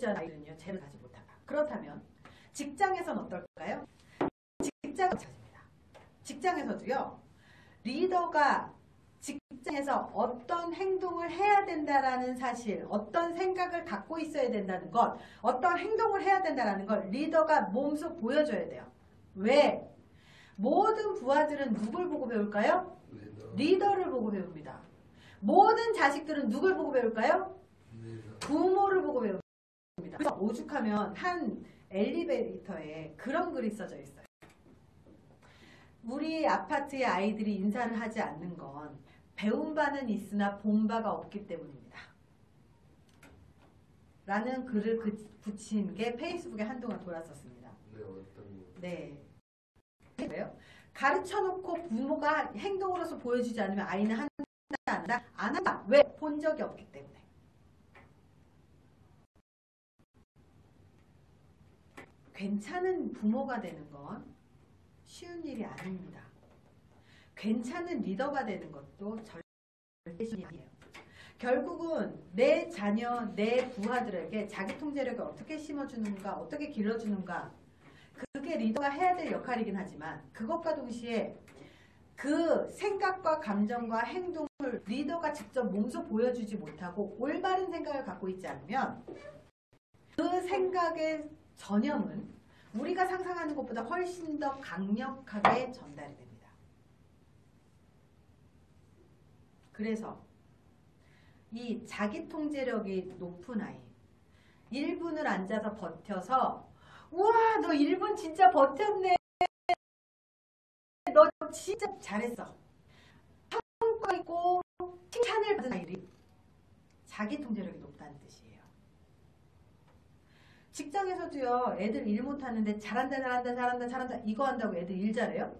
보여주지 않은 아이들은요, 쟤를 가지 못하다. 그렇다면 직장에선 어떨까요? 직장은 마찬가지입니다. 직장에서도요, 리더가 직장에서 어떤 행동을 해야 된다라는 사실, 어떤 생각을 갖고 있어야 된다는 것, 어떤 행동을 해야 된다라는 걸 리더가 몸소 보여줘야 돼요. 왜? 모든 부하들은 누굴 보고 배울까요? 리더를 보고 배웁니다. 모든 자식들은 누굴 보고 배울까요? 부모를 보고 배웁니다. 그래서 오죽하면 한 엘리베이터에 그런 글이 써져 있어요. 우리 아파트의 아이들이 인사를 하지 않는 건 배운 바는 있으나 본 바가 없기 때문입니다. 라는 글을 붙인 게 페이스북에 한동안 돌았었습니다. 네. 왜요? 가르쳐놓고 부모가 행동으로서 보여주지 않으면 아이는 한다, 안 한다? 안 한다. 왜? 본 적이 없기 때문에. 괜찮은 부모가 되는 건 쉬운 일이 아닙니다. 괜찮은 리더가 되는 것도 절대 쉬운 일이 아니에요. 결국은 내 자녀, 내 부하들에게 자기 통제력을 어떻게 심어주는가, 어떻게 길러주는가, 그게 리더가 해야 될 역할이긴 하지만 그것과 동시에 그 생각과 감정과 행동을 리더가 직접 몸소 보여주지 못하고 올바른 생각을 갖고 있지 않으면 그 생각의 전염은 우리가 상상하는 것보다 훨씬 더 강력하게 전달이 됩니다. 그래서 이 자기 통제력이 높은 아이, 1분을 앉아서 버텨서 우와 너 1분 진짜 버텼네, 너 진짜 잘했어, 평가 있고 칭찬을 받은 아이들이 자기 통제력이 높다는 뜻이에요. 직장에서도요, 애들 일 못하는데 잘한다 잘한다 잘한다 잘한다 이거 한다고 애들 일 잘해요?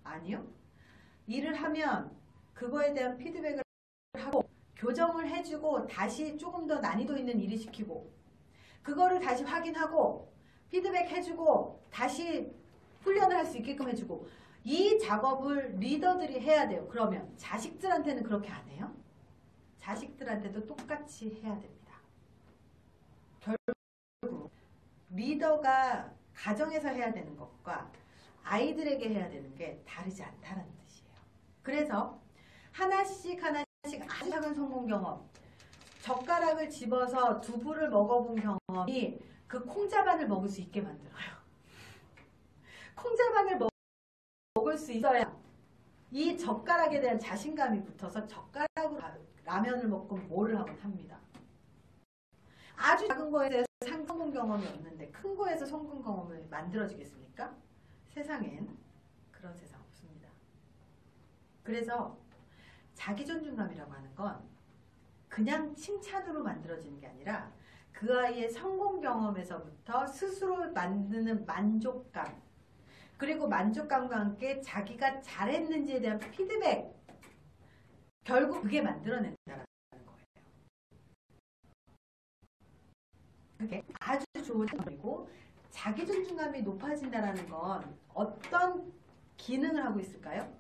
아니요. 일을 하면 그거에 대한 피드백을 하고 교정을 해주고 다시 조금 더 난이도 있는 일을 시키고 그거를 다시 확인하고 피드백 해주고 다시 훈련을 할 수 있게끔 해주고 이 작업을 리더들이 해야 돼요. 그러면 자식들한테는 그렇게 안 해요? 자식들한테도 똑같이 해야 됩니다. 결국 리더가 가정에서 해야 되는 것과 아이들에게 해야 되는 게 다르지 않다는 뜻이에요. 그래서 하나씩 아주 작은 성공 경험, 젓가락을 집어서 두부를 먹어본 경험이 그 콩자반을 먹을 수 있게 만들어요. 콩자반을 먹을 수 있어야 이 젓가락에 대한 자신감이 붙어서 젓가락으로 라면을 먹고 뭐를 하곤 합니다. 아주 작은 거에 대해서 성공 경험이 없는데 큰 거에서 성공 경험을 만들어지겠습니까? 세상엔 그런 세상 없습니다. 그래서 자기존중감이라고 하는 건 그냥 칭찬으로 만들어지는 게 아니라 그 아이의 성공 경험에서부터 스스로 만드는 만족감, 그리고 만족감과 함께 자기가 잘했는지에 대한 피드백, 결국 그게 만들어낸다는 거예요. 그게 아주 좋은 점이고, 자기존중감이 높아진다는 건 어떤 기능을 하고 있을까요?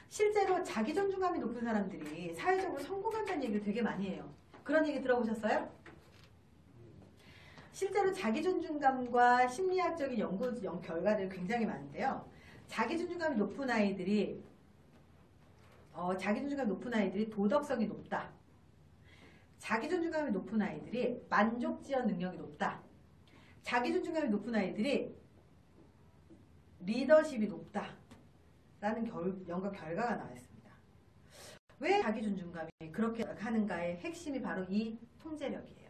실제로 자기존중감이 높은 사람들이 사회적으로 성공한다는 얘기를 되게 많이 해요. 그런 얘기 들어보셨어요? 실제로 자기존중감과 심리학적인 연구 결과들이 굉장히 많은데요. 자기존중감이 높은 아이들이 도덕성이 높다. 자기존중감이 높은 아이들이 만족지원 능력이 높다. 자기존중감이 높은 아이들이 리더십이 높다. 라는 연구 결과가 나왔습니다. 왜 자기존중감이 그렇게 하는가의 핵심이 바로 이 통제력이에요.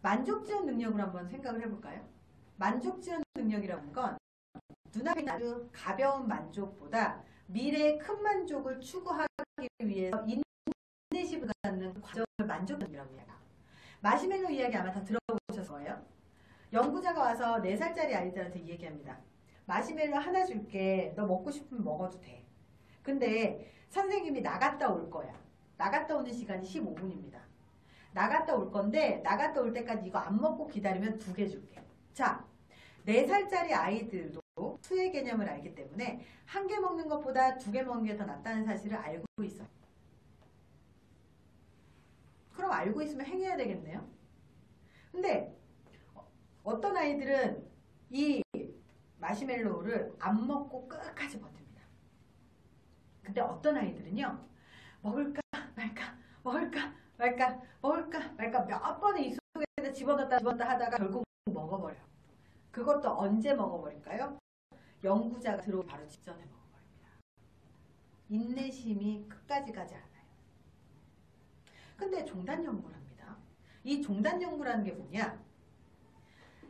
만족지원 능력을 한번 생각을 해볼까요? 만족지원 능력이라는 건 눈앞에 아주 가벼운 만족보다 미래의 큰 만족을 추구하기 위해서 인내심을 갖는 과정을 만족감이라고 해요. 마시멜로 이야기 아마 다 들어보셨을 거예요. 연구자가 와서 4살짜리 아이들한테 이 얘기합니다. 마시멜로 하나 줄게. 너 먹고 싶으면 먹어도 돼. 근데 선생님이 나갔다 올 거야. 나갔다 오는 시간이 15분입니다. 나갔다 올 건데 나갔다 올 때까지 이거 안 먹고 기다리면 2개 줄게. 자, 4살짜리 아이들도 수의 개념을 알기 때문에 1개 먹는 것보다 2개 먹는 게 더 낫다는 사실을 알고 있어요. 그럼 알고 있으면 행해야 되겠네요. 근데 어떤 아이들은 이 마시멜로우를 안 먹고 끝까지 버팁니다. 근데 어떤 아이들은요, 먹을까 말까 먹을까 말까 먹을까 말까 몇 번을 이 속에다 집어넣었다 하다가 결국 먹어버려요. 그것도 언제 먹어버릴까요? 연구자가 들어오기 바로 직전에 먹어버립니다. 인내심이 끝까지 가지 않아요. 근데 종단 연구를 합니다. 이 종단 연구라는 게 뭐냐?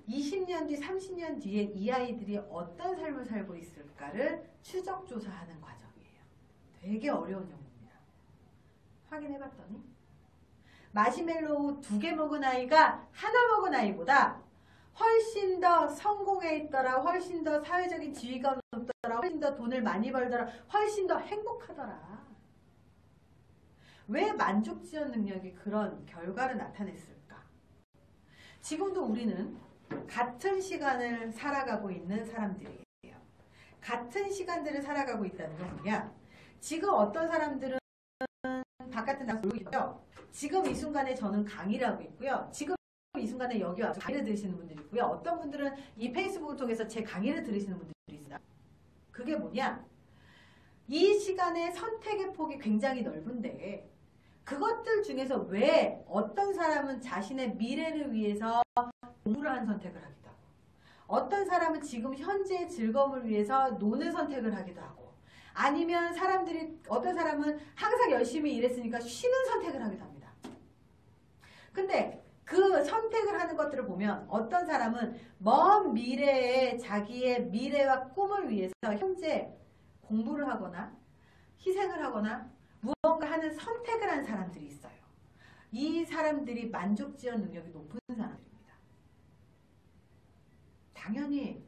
20년 뒤, 30년 뒤에 이 아이들이 어떤 삶을 살고 있을까를 추적 조사하는 과정이에요. 되게 어려운 연구입니다. 확인해봤더니 마시멜로우 2개 먹은 아이가 하나 먹은 아이보다 훨씬 더 성공해 있더라, 훨씬 더 사회적인 지위가 높더라, 훨씬 더 돈을 많이 벌더라, 훨씬 더 행복하더라. 왜 만족지원 능력이 그런 결과를 나타냈을까? 지금도 우리는 같은 시간을 살아가고 있는 사람들이에요. 같은 시간들을 살아가고 있다는 건 뭐냐? 지금 어떤 사람들은 바깥에 나가서 놀고 있고요. 지금 이 순간에 저는 강의를 하고 있고요. 지금 이 순간에 여기 와서 강의를 들으시는 분들이 있고요. 어떤 분들은 이 페이스북을 통해서 제 강의를 들으시는 분들이 있어요. 그게 뭐냐? 이 시간의 선택의 폭이 굉장히 넓은데 그것들 중에서 왜 어떤 사람은 자신의 미래를 위해서 공부를 하는 선택을 하기도 하고 어떤 사람은 지금 현재의 즐거움을 위해서 노는 선택을 하기도 하고 아니면 어떤 사람은 항상 열심히 일했으니까 쉬는 선택을 하기도 합니다. 근데 그 선택을 하는 것들을 보면 어떤 사람은 먼 미래에 자기의 미래와 꿈을 위해서 현재 공부를 하거나 희생을 하거나 무언가 하는 선택을 한 사람들이 있어요. 이 사람들이 만족지원 능력이 높은 사람들입니다. 당연히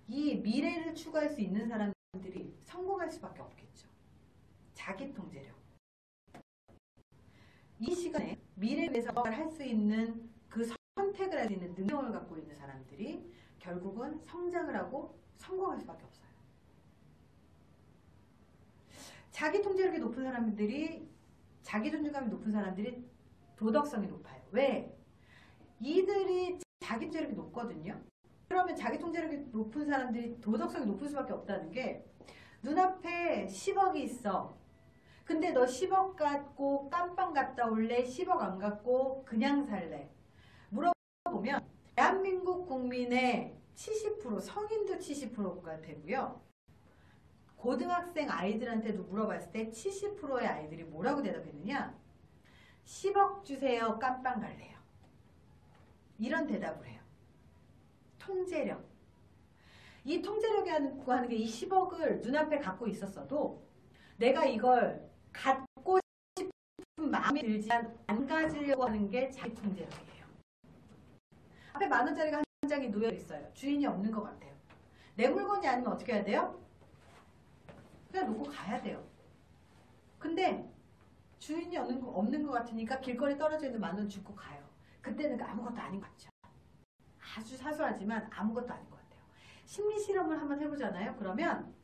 이 미래를 추구할 수 있는 사람들이 성공할 수밖에 없겠죠. 자기 통제력. 이 시간에 미래를 위해서 할 수 있는 그 선택을 할 수 있는 능력을 갖고 있는 사람들이 결국은 성장을 하고 성공할 수밖에 없어요. 자기 통제력이 높은 사람들이, 자기 존중감이 높은 사람들이 도덕성이 높아요. 왜? 이들이 자기 통제력이 높거든요. 그러면 자기 통제력이 높은 사람들이 도덕성이 높을 수밖에 없다는 게 눈앞에 10억이 있어. 근데 너 10억 갖고 깜빵 갔다 올래? 10억 안 갖고 그냥 살래? 물어보면 대한민국 국민의 70%, 성인도 70%가 되고요. 고등학생 아이들한테도 물어봤을 때 70%의 아이들이 뭐라고 대답했느냐? 10억 주세요. 깜빵 갈래요. 이런 대답을 해요. 통제력. 이 통제력이라고 하는 게 이 10억을 눈앞에 갖고 있었어도 내가 이걸 갖고 싶은 마음이 들지만 안 가지려고 하는 게 자기 통제력이에요. 앞에 10,000원짜리가 한 장이 놓여 있어요. 주인이 없는 것 같아요. 내 물건이 아니면 어떻게 해야 돼요? 그냥 놓고 가야 돼요. 근데 주인이 없는 것 같으니까 길거리 떨어져 있는 10,000원 주고 가요. 그때는 아무것도 아닌 것 같죠. 아주 사소하지만 아무것도 아닌 것 같아요. 심리 실험을 한번 해보잖아요. 그러면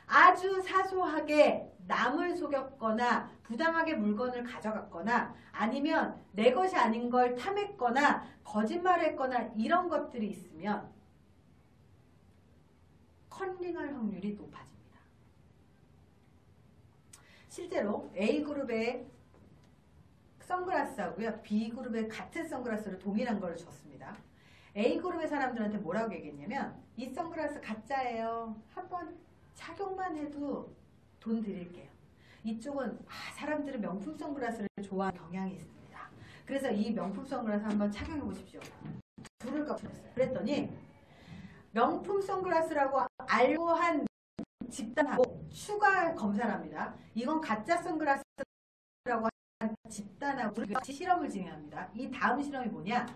아주 사소하게 남을 속였거나 부당하게 물건을 가져갔거나 아니면 내 것이 아닌 걸 탐했거나 거짓말을 했거나 이런 것들이 있으면 컨닝할 확률이 높아집니다. 실제로 A그룹의 선글라스하고요. B그룹의 같은 선글라스를 동일한 걸 줬습니다. A그룹의 사람들한테 뭐라고 얘기했냐면 이 선글라스 가짜예요. 한번 착용만 해도 돈 드릴게요. 이쪽은 사람들은 명품 선글라스를 좋아하는 경향이 있습니다. 그래서 이 명품 선글라스 한번 착용해 보십시오. 불을 깜빡했어요. 그랬더니 명품 선글라스라고 알고 한 집단하고 추가 검사를 합니다. 이건 가짜 선글라스라고 한 집단하고 같이 실험을 진행합니다. 이 다음 실험이 뭐냐?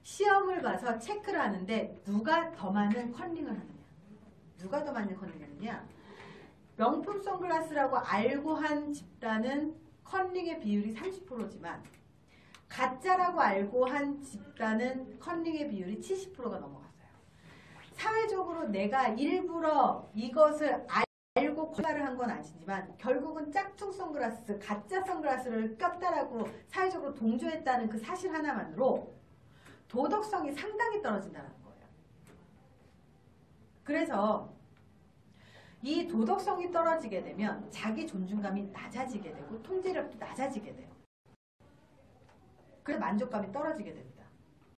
시험을 봐서 체크를 하는데 누가 더 많은 컨닝을 하느냐. 누가 더 많은 컨닝을 하느냐. 명품 선글라스라고 알고 한 집단은 컨닝의 비율이 30%지만 가짜라고 알고 한 집단은 컨닝의 비율이 70%가 넘어갔어요. 사회적으로 내가 일부러 이것을 알고 거짓말을 한 건 아니지만 결국은 짝퉁 선글라스, 가짜 선글라스를 꼈다라고 사회적으로 동조했다는 그 사실 하나만으로 도덕성이 상당히 떨어진다는 거예요. 그래서 이 도덕성이 떨어지게 되면 자기 존중감이 낮아지게 되고 통제력도 낮아지게 돼요. 그래서 만족감이 떨어지게 됩니다.